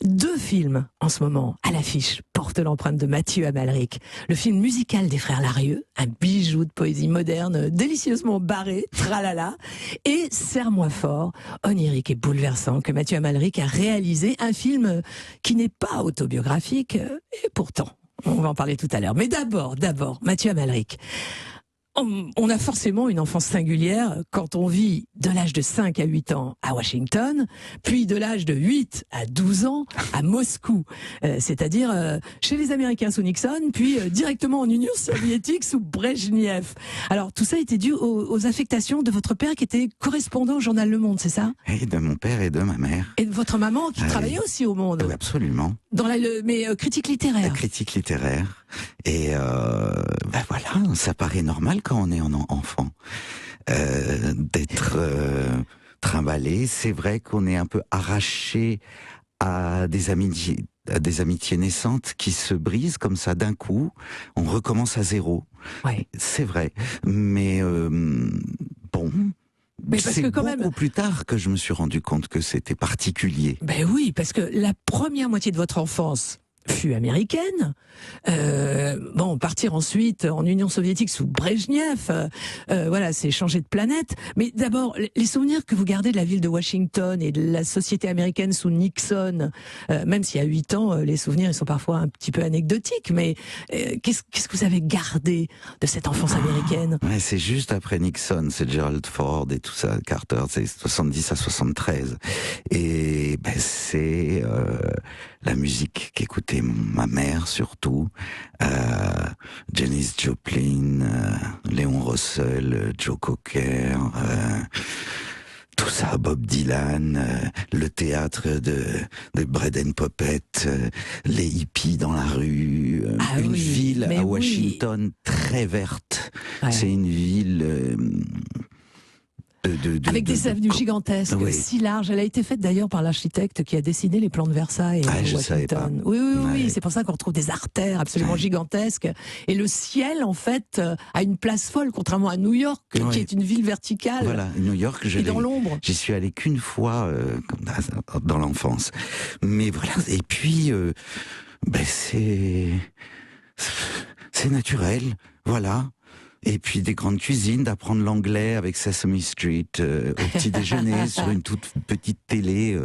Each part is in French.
Deux films en ce moment à l'affiche portent l'empreinte de Mathieu Amalric. Le film musical des frères Larieux, un bijou de poésie moderne, délicieusement barré, tralala, et Serre-moi fort, onirique et bouleversant, que Mathieu Amalric a réalisé, un film qui n'est pas autobiographique, et pourtant, on va en parler tout à l'heure. Mais d'abord, Mathieu Amalric. On a forcément une enfance singulière quand on vit de l'âge de 5 à 8 ans à Washington, puis de l'âge de 8 à 12 ans à Moscou, c'est-à-dire chez les Américains sous Nixon, puis directement en Union soviétique sous Brejnev. Alors tout ça était dû aux affectations de votre père qui était correspondant au journal Le Monde, c'est ça? Et de mon père et de ma mère. Et de votre maman qui travaillait aussi au Monde? Oui, absolument. Dans mais critique littéraire. La critique littéraire. Et voilà, ça paraît normal quand on est enfant d'être trimballé. C'est vrai qu'on est un peu arraché à des amitiés naissantes qui se brisent comme ça d'un coup. On recommence à zéro. Ouais. C'est vrai. Mais bon... Mais parce c'est que quand beaucoup même... plus tard que je me suis rendu compte que c'était particulier. Ben oui, parce que la première moitié de votre enfance fut américaine. Partir ensuite en Union soviétique sous Brejnev, voilà, c'est changer de planète. Mais d'abord, les souvenirs que vous gardez de la ville de Washington et de la société américaine sous Nixon, même s'il y a 8 ans, les souvenirs ils sont parfois un petit peu anecdotiques, mais qu'est-ce que vous avez gardé de cette enfance américaine? Ouais, c'est juste après Nixon, c'est Gerald Ford et tout ça, Carter, c'est 70 à 73. Et c'est la musique qu'écoutait ma mère surtout, Janis Joplin, Léon Russell, Joe Cocker, tout ça, Bob Dylan, le théâtre de Bread and Puppet, les hippies dans la rue, une ville à Washington très verte. Ouais. C'est une ville... avec des avenues gigantesques, si larges. Elle a été faite d'ailleurs par l'architecte qui a dessiné les plans de Versailles à Washington. Oui, c'est pour ça qu'on retrouve des artères absolument gigantesques. Et le ciel, en fait, a une place folle, contrairement à New York, qui est une ville verticale. Voilà, New York, dans l'ombre. J'y suis allé qu'une fois dans l'enfance. Mais voilà, et puis, c'est naturel, voilà. Et puis des grandes cuisines, d'apprendre l'anglais avec Sesame Street au petit déjeuner sur une toute petite télé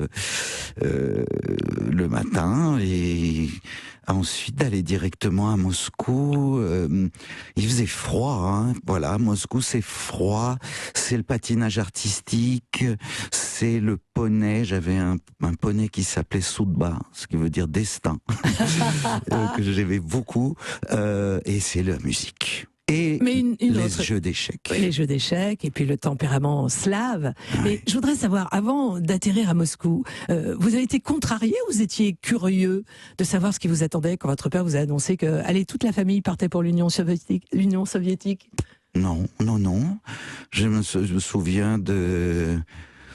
le matin, et ensuite d'aller directement à Moscou. Il faisait froid, hein. Voilà, Moscou c'est froid, c'est le patinage artistique, c'est le poney. J'avais un poney qui s'appelait Soudba, ce qui veut dire destin, que j'aimais beaucoup, et c'est la musique. Et les jeux d'échecs. Les jeux d'échecs, et puis le tempérament slave. Ouais. Mais je voudrais savoir, avant d'atterrir à Moscou, vous avez été contrarié ou vous étiez curieux de savoir ce qui vous attendait quand votre père vous a annoncé que allez, toute la famille partait pour l'Union soviétique? Non. Je me souviens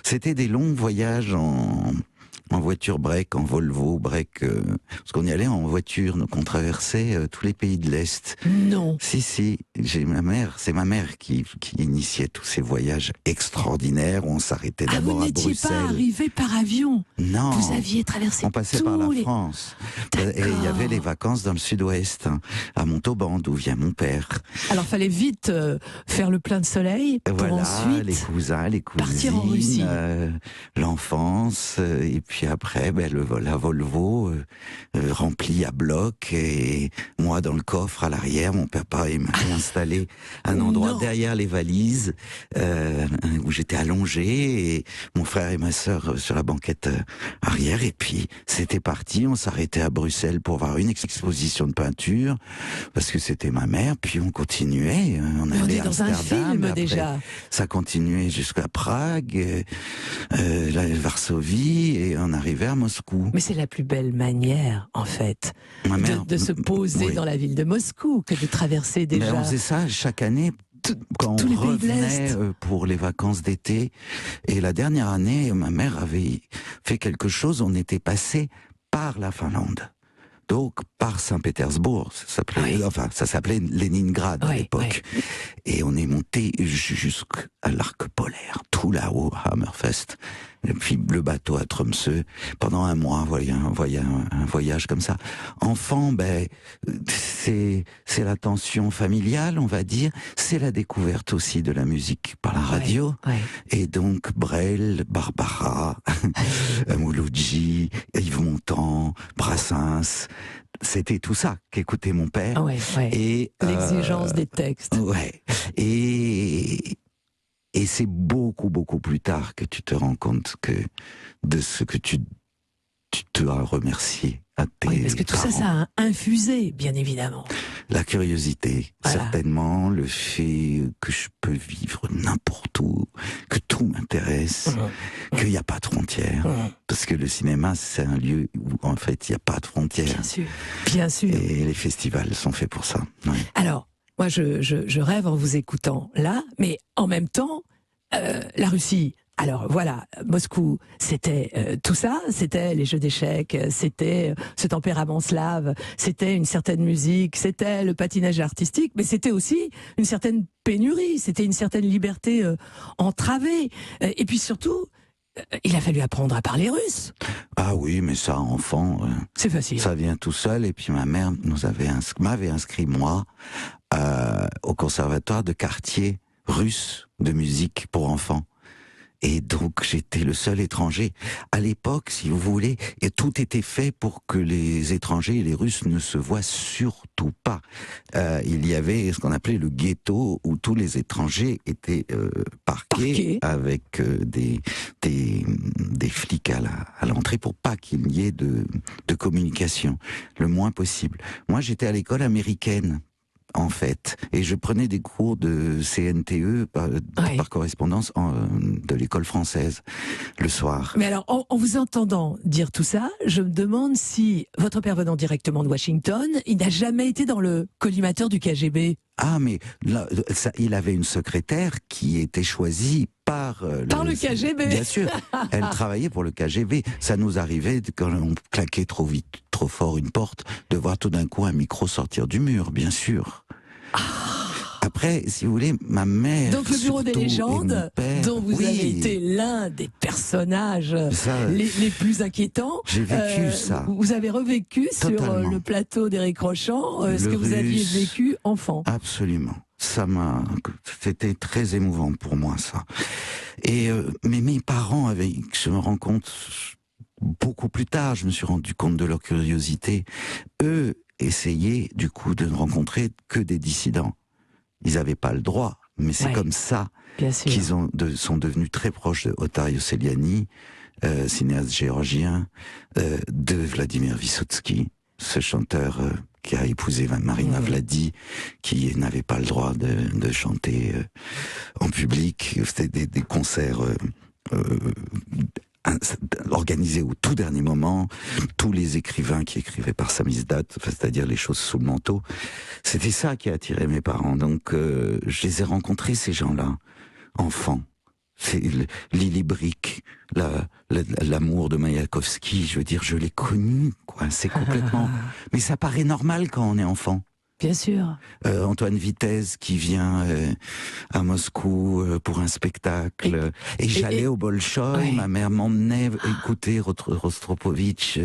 c'était des longs voyages en voiture break, en Volvo break, parce qu'on y allait en voiture, donc on traversait tous les pays de l'Est. Non. Si, c'est ma mère qui initiait tous ces voyages extraordinaires où on s'arrêtait d'abord à Bruxelles. Vous n'étiez pas arrivé par avion? Non. Vous aviez traversé on passait par la France. Et il y avait les vacances dans le sud-ouest, à Montauban, d'où vient mon père. Alors fallait vite faire le plein de soleil pour ensuite les cousins, les cousines, partir en Russie. L'enfance, et puis après, la Volvo remplie à bloc, et moi dans le coffre à l'arrière. Mon papa m'a installé à un endroit derrière les valises où j'étais allongé, et mon frère et ma sœur sur la banquette arrière. Et puis c'était parti. On s'arrêtait à Bruxelles pour voir une exposition de peinture parce que c'était ma mère. Puis on continuait. On allait dans un film déjà. Ça continuait jusqu'à Prague, Varsovie, et on arrivait à Moscou. Mais c'est la plus belle manière, en fait, de se poser dans la ville de Moscou que de traverser déjà. Mais on faisait ça chaque année quand on revenait pour les vacances d'été. Et la dernière année, ma mère avait fait quelque chose. On était passé par la Finlande. Donc, par Saint-Pétersbourg, ça s'appelait Leningrad à l'époque. Ouais. Et on est monté jusqu'à l'arc polaire, tout là-haut, à Hammerfest. Et puis le bateau à Tromsø, pendant un mois, un voyage comme ça. Enfant, c'est la tension familiale, on va dire, c'est la découverte aussi de la musique par la radio, et donc Brel, Barbara, Mouloudji, Yves Montand, Brassens, c'était tout ça qu'écoutait mon père. Et l'exigence des textes. Et c'est beaucoup, beaucoup plus tard que tu te rends compte de ce que tu te as remercié à tes parce que tout parents. ça a infusé, bien évidemment. La curiosité, certainement, le fait que je peux vivre n'importe où, que tout m'intéresse, qu'il n'y a pas de frontières. Parce que le cinéma, c'est un lieu où, en fait, il n'y a pas de frontières. Bien sûr, bien sûr. Et les festivals sont faits pour ça. Ouais. Alors, moi, je rêve en vous écoutant là, mais en même temps, la Russie. Alors voilà, Moscou, c'était tout ça, c'était les jeux d'échecs, c'était ce tempérament slave, c'était une certaine musique, c'était le patinage artistique, mais c'était aussi une certaine pénurie, c'était une certaine liberté entravée. Et puis surtout, il a fallu apprendre à parler russe. Ah oui, mais ça, enfant, c'est facile. Ça vient tout seul. Et puis ma mère m'avait inscrit, moi, au conservatoire de quartier russe de musique pour enfants. Et donc j'étais le seul étranger. À l'époque, si vous voulez, et tout était fait pour que les étrangers et les Russes ne se voient surtout pas. Il y avait ce qu'on appelait le ghetto, où tous les étrangers étaient parqués avec des flics à l'entrée pour pas qu'il y ait de communication, le moins possible. Moi, j'étais à l'école américaine, en fait, et je prenais des cours de CNTE par correspondance de l'école française le soir. Mais alors, en vous entendant dire tout ça, je me demande si votre père venant directement de Washington, il n'a jamais été dans le collimateur du KGB. Ah, mais là, il avait une secrétaire qui était choisie par le KGB. Bien sûr, elle travaillait pour le KGB. Ça nous arrivait, quand on claquait trop vite, trop fort une porte, de voir tout d'un coup un micro sortir du mur, bien sûr. Après, si vous voulez, ma mère... Donc le bureau des légendes, dont vous avez été l'un des personnages les plus inquiétants. J'ai vécu ça. Vous avez revécu totalement sur le plateau d'Éric Rochant ce que vous aviez vécu enfant. Absolument. C'était très émouvant pour moi, ça. Et mais mes parents je me rends compte beaucoup plus tard, je me suis rendu compte de leur curiosité. Eux essayaient, du coup, de ne rencontrer que des dissidents. Ils n'avaient pas le droit, mais c'est comme ça qu'ils sont devenus très proches de Otar Yosseliani, cinéaste géorgien, de Vladimir Vysotsky, ce chanteur qui a épousé Marina Vladi, qui n'avait pas le droit de chanter en public. C'était des concerts organisés au tout dernier moment. Tous les écrivains qui écrivaient par samizdat, c'est-à-dire les choses sous le manteau, c'était ça qui a attiré mes parents. Donc je les ai rencontrés, ces gens-là, enfants. C'est Lily Brick, l'amour de Mayakovsky, je veux dire, je l'ai connu, quoi. C'est complètement... Mais ça paraît normal quand on est enfant. Bien sûr. Antoine Vitesse qui vient à Moscou pour un spectacle. Et j'allais au Bolchoï, ma mère m'emmenait écouter Rostropovitch,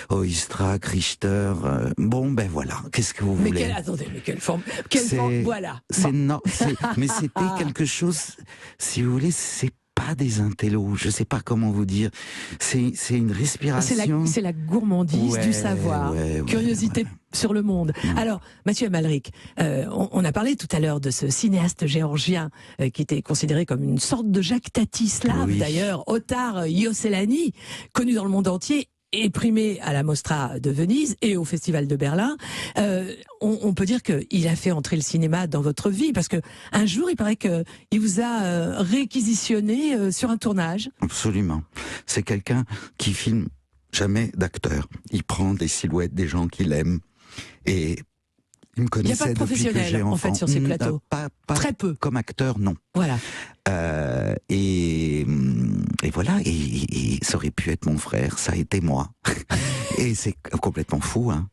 Oistrakh, Richter. Bon, ben voilà, qu'est-ce que vous voulez? Mais quelle forme, voilà. Mais c'était quelque chose, si vous voulez, c'est pas des intellos, je sais pas comment vous dire. C'est une respiration. C'est la gourmandise du savoir, curiosité sur le monde. Alors, Mathieu Amalric, on a parlé tout à l'heure de ce cinéaste géorgien qui était considéré comme une sorte de Jacques Tati slave, d'ailleurs, Otar Yosseliani, connu dans le monde entier, et primé à la Mostra de Venise et au Festival de Berlin. On peut dire qu'il a fait entrer le cinéma dans votre vie, parce que un jour, il paraît qu'il vous a réquisitionné sur un tournage. Absolument. C'est quelqu'un qui filme jamais d'acteurs. Il prend des silhouettes des gens qu'il aime, et il me connaissait. Il n'y a pas de professionnels, en fait, sur ces plateaux. Pas très peu. Comme acteur, non. Voilà. Et voilà, et ça aurait pu être mon frère, ça a été moi. Et c'est complètement fou, hein.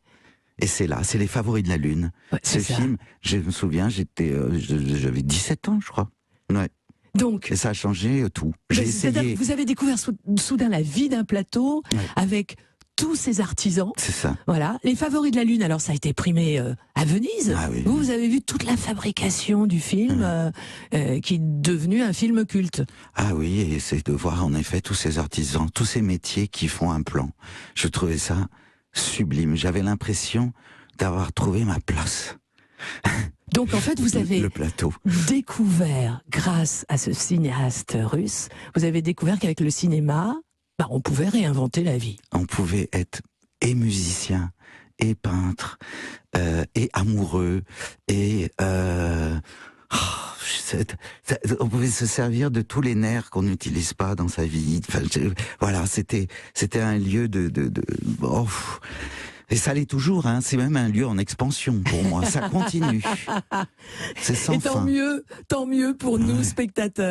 Et c'est Les Favoris de la Lune. Ce film, je me souviens, j'avais 17 ans, je crois. Ouais. Donc, Et ça a changé tout. J'ai c'est-à-dire essayé. que vous avez découvert soudain la vie d'un plateau avec tous ces artisans. C'est ça. Voilà. Les Favoris de la Lune, alors ça a été primé à Venise. Ah oui. Vous avez vu toute la fabrication du film qui est devenu un film culte. Ah oui, et c'est de voir en effet tous ces artisans, tous ces métiers qui font un plan. Je trouvais ça sublime. J'avais l'impression d'avoir trouvé ma place. Donc en fait, vous avez le plateau. découvert, grâce à ce cinéaste russe, vous avez découvert qu'avec le cinéma, on pouvait réinventer la vie. On pouvait être et musicien, et peintre, et amoureux, et on pouvait se servir de tous les nerfs qu'on n'utilise pas dans sa vie. Enfin, voilà, c'était un lieu et ça l'est toujours, hein. C'est même un lieu en expansion pour moi. Ça continue. C'est sans Et fin. tant mieux pour nous, spectateurs.